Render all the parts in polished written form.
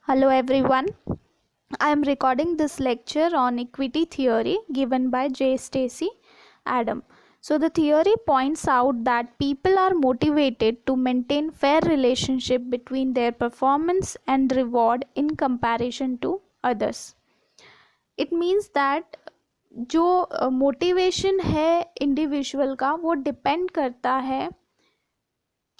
Hello everyone. I am recording this lecture on equity theory given by J. Stacy Adam. So the theory points out that people are motivated to maintain fair relationship between their performance and reward in comparison to others. It means that जो motivation है individual का वो depend करता है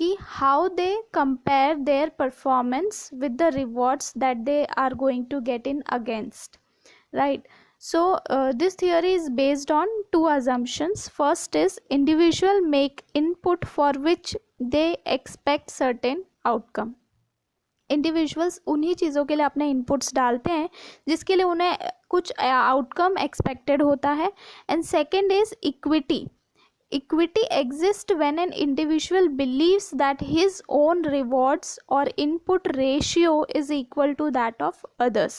कि how they compare their performance with the rewards that they are going to get in against, right? So this theory is based on two assumptions. First is individual make input for which they expect certain outcome. Individuals उन्हीं चीज़ों के लिए अपने inputs डालते हैं जिसके लिए उन्हें कुछ आउटकम एक्सपेक्टेड होता है. And second is equity. Equity exists when an individual believes that his own rewards or input ratio is equal to that of others.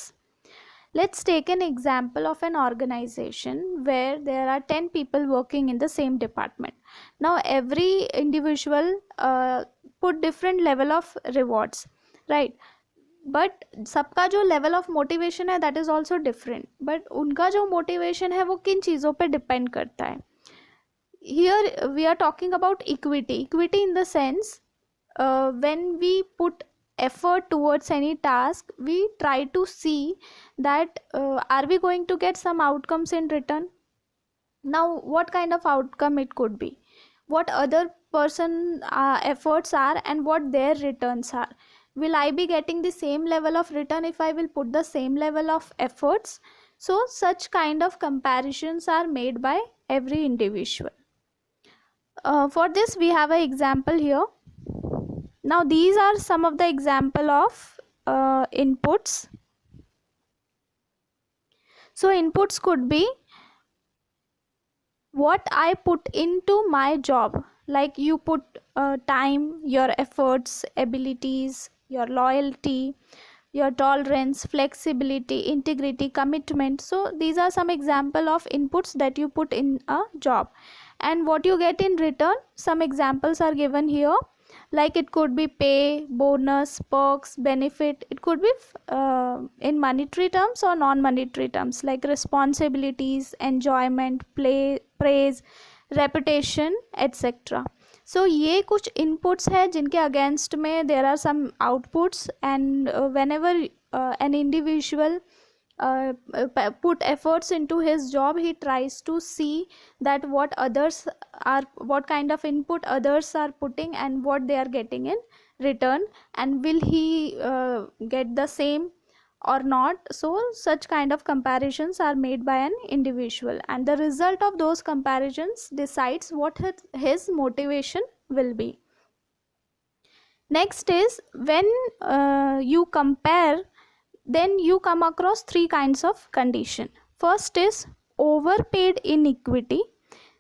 Let's take an example of an organization where there are 10 people working in the same department. Now every individual put different level of rewards, right? But सबका जो level of motivation है that is also different. But उनका जो motivation है वो किन चीज़ों पे डिपेंड करता है. Here we are talking about equity in the sense when we put effort towards any task, we try to see that are we going to get some outcomes in return. Now what kind of outcome it could be, what other person efforts are and what their returns are. Will I be getting the same level of return if I will put the same level of efforts? So such kind of comparisons are made by every individual. For this we have an example here. Now these are some of the example of inputs. So inputs could be what I put into my job, like you put time, your efforts, abilities, your loyalty, your tolerance, flexibility, integrity, commitment. So these are some example of inputs that you put in a job. And what you get in return, some examples are given here, like it could be pay, bonus, perks, benefit. It could be in monetary terms or non-monetary terms, like responsibilities, enjoyment, play, praise, reputation, etc. So ये कुछ inputs है जिनके against में there are some outputs. And whenever an individual put efforts into his job, he tries to see that what kind of input others are putting and what they are getting in return, and will he get the same or not. So such kind of comparisons are made by an individual, and the result of those comparisons decides what his motivation will be. Next is when you compare, then you come across three kinds of condition. First is overpaid inequity,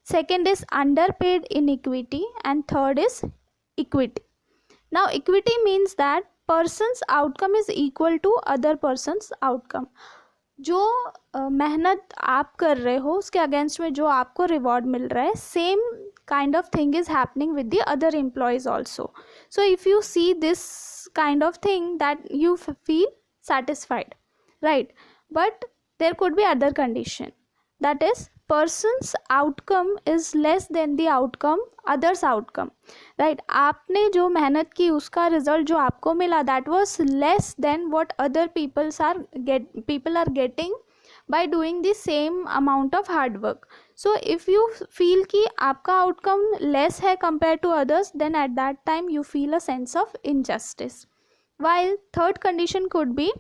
second is underpaid inequity, and third is equity. Now equity means that person's outcome is equal to other person's outcome. जो मेहनत आप कर रहे हो उसके against में जो आपको रिवॉर्ड मिल रहा है, same kind of thing is happening with the other employees also. So if you see this kind of thing, that you feel satisfied, right? But there could be other condition, that is person's outcome is less than the outcome others outcome, right? आपने जो मेहनत की उसका result जो आपको मिला, that was less than what other people are getting by doing the same amount of hard work. So if you feel कि आपका outcome less है compared to others, then at that time you feel a sense of injustice. While third condition could be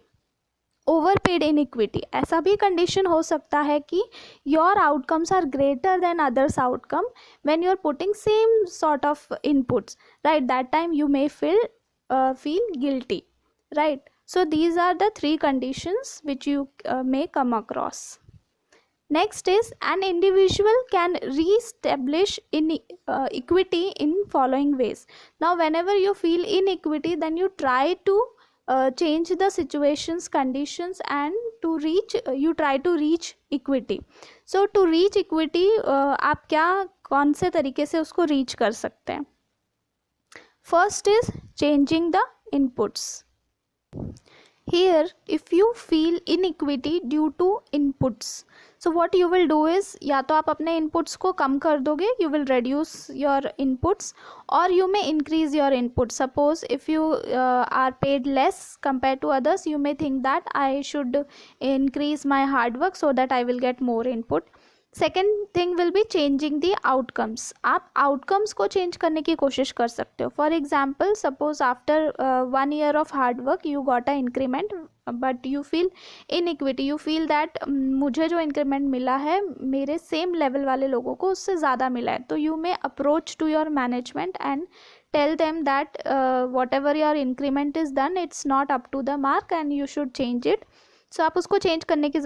overpaid inequity. ऐसा भी condition हो सकता है कि your outcomes are greater than others outcome when you are putting same sort of inputs, right? That time you may feel guilty, right? So these are the three conditions which you may come across. Next is an individual can re-establish equity in following ways. Now whenever you feel inequity, then you try to change the situations, conditions, and you try to reach equity. So to reach equity आप कौन से तरीके से उसको reach कर सकते हैं. First is changing the inputs. Here, if you feel inequity due to inputs, so what you will do is, या तो आप अपने inputs को कम कर दोगे, you will reduce your inputs, or you may increase your inputs. Suppose if you are paid less compared to others, you may think that I should increase my hard work so that I will get more input. Second thing will be changing the outcomes. आप outcomes को change करने की कोशिश कर सकते हो. For example, suppose after 1 year of hard work you got a increment, but you feel iniquity. You feel that मुझे जो इंक्रीमेंट मिला है मेरे सेम लेवल वाले लोगों को उससे ज़्यादा मिला है. तो you may approach to your management and tell them that whatever your increment is done, it's not up to the mark and you should change it. So आप उसको चेंज करने की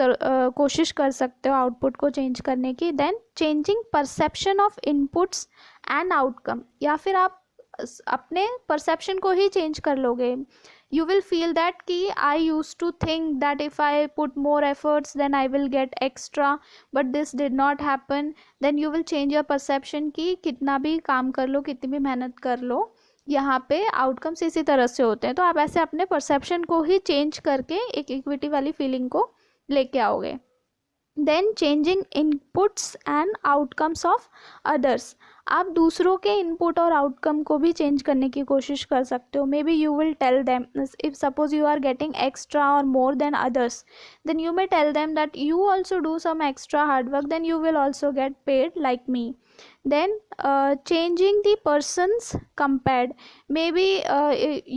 कोशिश कर सकते हो, आउटपुट को चेंज करने की. Then changing perception of inputs and outcome, या फिर आप अपने परसेप्शन को ही चेंज कर लोगे. यू विल फील दैट कि I use to think that if I put more efforts then I will get extra, but this did not happen. Then you will change your perception कि कितना भी काम कर लो, कितनी भी मेहनत कर लो, यहाँ पे आउटकम्स इसी तरह से होते हैं. तो आप ऐसे अपने परसेप्शन को ही चेंज करके एक इक्विटी वाली फीलिंग को लेके आओगे. Then changing inputs and outcomes of others, आप दूसरों के इनपुट और आउटकम को भी चेंज करने की कोशिश कर सकते हो. Maybe you will tell them, if suppose you are getting extra और more than others, then you may tell them that you also do some extra hard work, then you will also get paid like me. Then changing the persons compared, maybe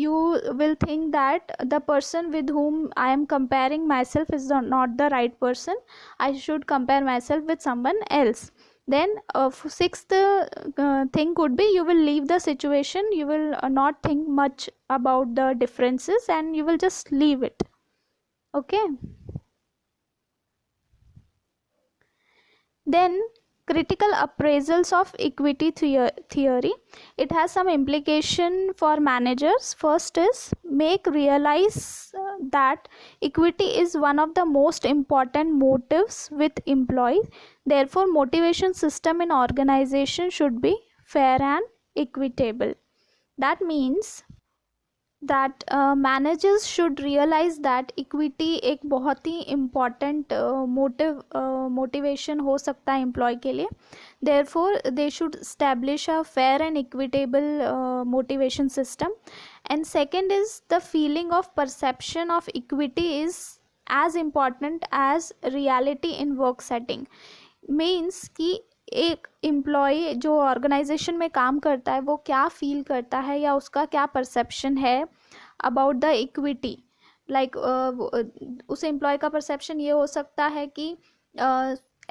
you will think that the person with whom I am comparing myself is not the right person, I should compare myself with someone else. Then sixth thing could be, you will leave the situation, you will not think much about the differences and you will just leave it. Okay. Then critical appraisals of equity theory, it has some implication for managers. First is, make realize that equity is one of the most important motives with employees. Therefore motivation system in organization should be fair and equitable. That means that managers should realise that equity एक बहुत ही important motivation हो सकता है employ के लिए. Therefore they should establish a fair and equitable motivation system. And second is, the feeling of perception of equity is as important as reality in work setting. Means कि एक employ जो organisation में काम करता है वो क्या फील करता है या उसका क्या परसेप्शन है अबाउट द इक्विटी. लाइक उस एम्प्लॉय का परसेप्शन ये हो सकता है कि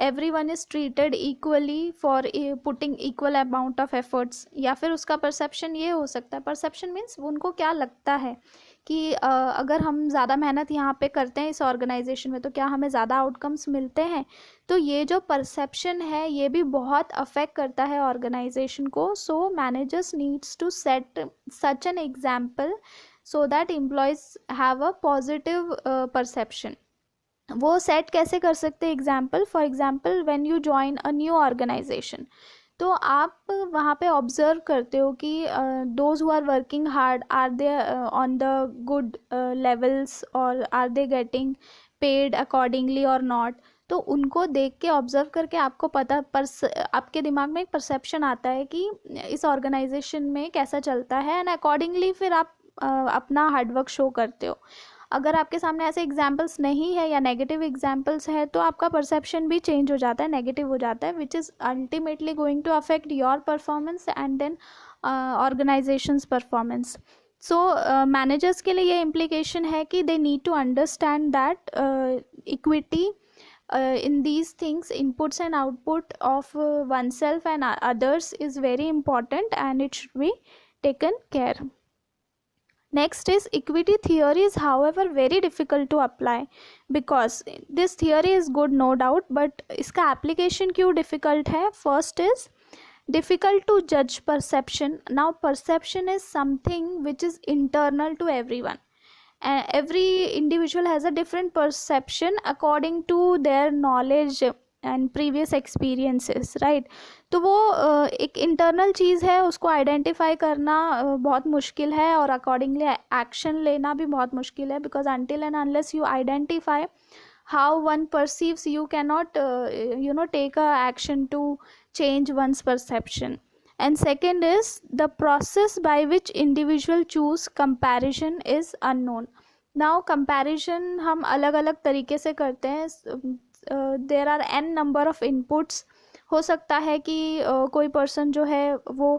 everyone is treated equally for putting equal amount of efforts, या फिर उसका परसेप्शन ये हो सकता है, परसेप्शन मीन्स उनको क्या लगता है कि अगर हम ज़्यादा मेहनत यहाँ पे करते हैं इस ऑर्गेनाइजेशन में तो क्या हमें ज़्यादा आउटकम्स मिलते हैं. तो ये जो परसेप्शन है ये भी बहुत अफेक्ट करता है ऑर्गेनाइजेशन को. So managers needs to set such an example so that employees have a positive perception. वो सेट कैसे कर सकते हैं example. For example, when you join a new organisation, तो आप वहाँ पे ऑब्जर्व करते हो कि those who are working hard, are they on the good levels और are they getting paid accordingly और नॉट. तो उनको देख के ऑब्जर्व करके आपको पता आपके दिमाग में एक परसेप्शन आता है कि इस ऑर्गेनाइजेशन में कैसा चलता है एंड अकॉर्डिंगली फिर आप अपना हार्डवर्क शो करते हो. अगर आपके सामने ऐसे एग्जाम्पल्स नहीं है या नेगेटिव एग्जाम्पल्स है तो आपका परसेप्शन भी चेंज हो जाता है, नेगेटिव हो जाता है, which is ultimately going to affect your performance and then organisations performance. So managers के लिए ये इम्प्लीकेशन है कि they need to understand that equity in these things, inputs and output of oneself and others is very important and it should be taken care. Next is, equity theory is however very difficult to apply because this theory is good no doubt, but इसका application क्यों difficult है. First is, difficult to judge perception. Now perception is something which is internal to everyone. Every individual has a different perception according to their knowledge and previous experiences, right. तो वो एक internal चीज़ है, उसको identify करना बहुत मुश्किल है, और अकॉर्डिंगली एक्शन लेना भी बहुत मुश्किल है, because until and unless you identify how one perceives, you cannot take a action to change one's perception. And second is the process by which individual choose comparison is unknown. now comparison हम अलग अलग तरीके से करते हैं. there are n number of inputs. हो सकता है कि कोई पर्सन जो है वो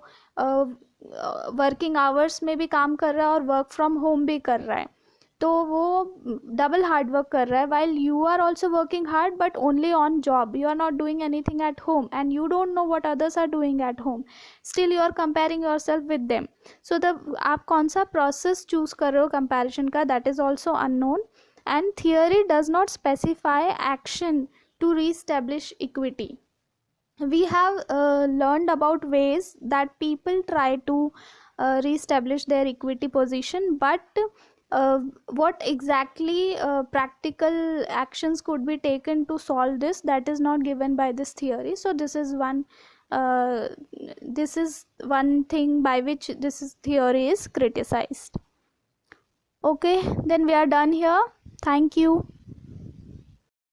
वर्किंग आवर्स में भी काम कर रहा है और वर्क फ्रॉम होम भी कर रहा है, तो वो डबल हार्ड वर्क कर रहा है. While you are also working hard but only on job, you are not doing anything at home and you don't know what others are doing at home, still you are comparing your self with them. So the आप कौन सा process choose कर रहे हो comparison का, that is also unknown. And theory does not specify action to reestablish equity. We have learned about ways that people try to reestablish their equity position, but what exactly practical actions could be taken to solve this, that is not given by this theory. So this is one thing by which theory is criticized. Okay, then we are done here. Thank you.